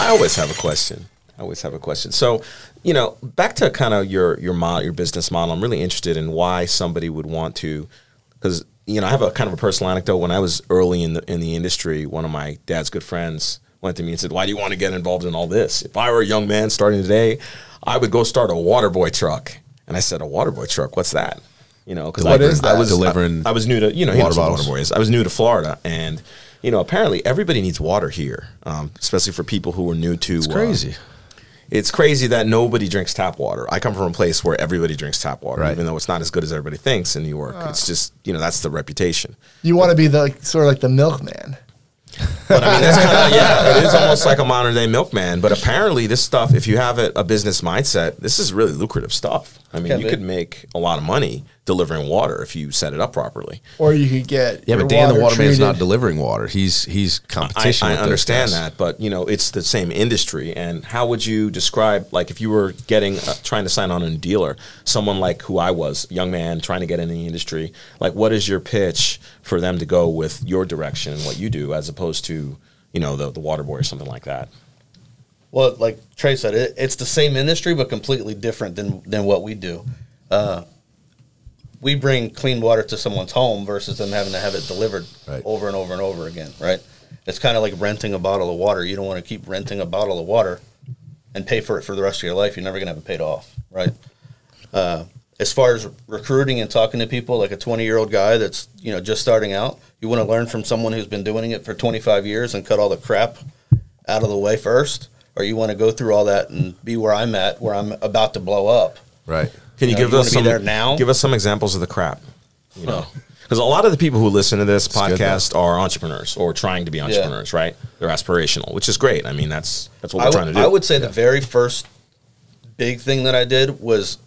I always have a question. So, you know, back to kind of your business model. I'm really interested in why somebody would want to, because, you know, I have a kind of a personal anecdote. When I was early in the industry, one of my dad's good friends went to me and said, "Why do you want to get involved in all this? If I were a young man starting today, I would go start a water boy truck." And I said, "A water boy truck? What's that?" You know, because I was delivering. I was new to, you know, water boys. I was new to Florida, and you know, apparently everybody needs water here, especially for people who are new to. It's crazy. It's crazy that nobody drinks tap water. I come from a place where everybody drinks tap water, right, even though it's not as good as everybody thinks in New York. It's just, you know, that's the reputation. You want to be the sort of like the milkman. But I mean, that's kind of, yeah, it is almost like a modern day milkman. But apparently this stuff, if you have a business mindset, this is really lucrative stuff. I mean, you could make a lot of money delivering water if you set it up properly. Or you could get but Dan the waterman's not delivering water. He's competition. I understand that, but you know, it's the same industry. And how would you describe, like, if you were trying to sign on a dealer, someone like who I was, young man trying to get in the industry, like, what is your pitch for them to go with your direction and what you do, as opposed to, you know, the water boy or something like that? Well, like Trey said, it's the same industry, but completely different than what we do. We bring clean water to someone's home versus them having to have it delivered over and over and over again, right? It's kind of like renting a bottle of water. You don't want to keep renting a bottle of water and pay for it for the rest of your life. You're never going to have it paid off, right? As far as recruiting and talking to people, like a 20-year-old guy that's, you know, just starting out, you want to learn from someone who's been doing it for 25 years and cut all the crap out of the way first, or you want to go through all that and be where I'm at, where I'm about to blow up. Right. Can you give us some examples of the crap? You know, because a lot of the people who listen to this podcast are entrepreneurs or trying to be entrepreneurs, right? They're aspirational, which is great. I mean, that's what we're trying to do. I would say the very first big thing that I did was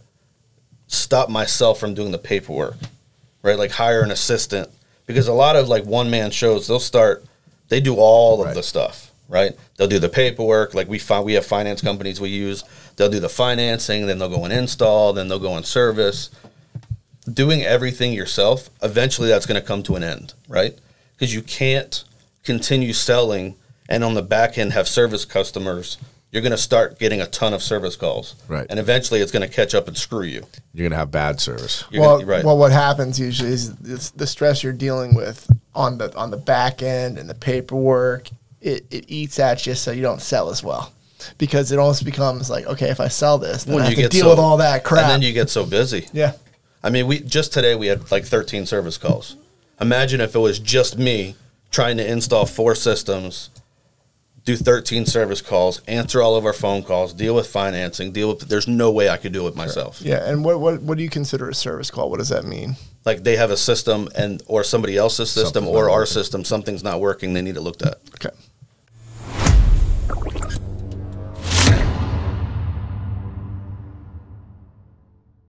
stop myself from doing the paperwork, right? Like hire an assistant, because a lot of like one-man shows, they do all of the stuff, right? They'll do the paperwork. Like we have finance companies we use. They'll do the financing, then they'll go and install, then they'll go and service. Doing everything yourself, eventually that's going to come to an end, right? Because you can't continue selling and on the back end have service customers. You're going to start getting a ton of service calls. Right. And eventually it's going to catch up and screw you. You're going to have bad service. Well, what happens usually is the stress you're dealing with on the back end and the paperwork, it eats at you so you don't sell as well. Because it almost becomes like, okay, if I sell this, then I have to deal with all that crap. And then you get so busy. Yeah. I mean, just today we had like 13 service calls. Imagine if it was just me trying to install 4 systems, do 13 service calls, answer all of our phone calls, deal with financing, there's no way I could do it myself. Yeah, and what do you consider a service call? What does that mean? Like they have a system or somebody else's system or our system, something's not working, they need it looked at. Okay.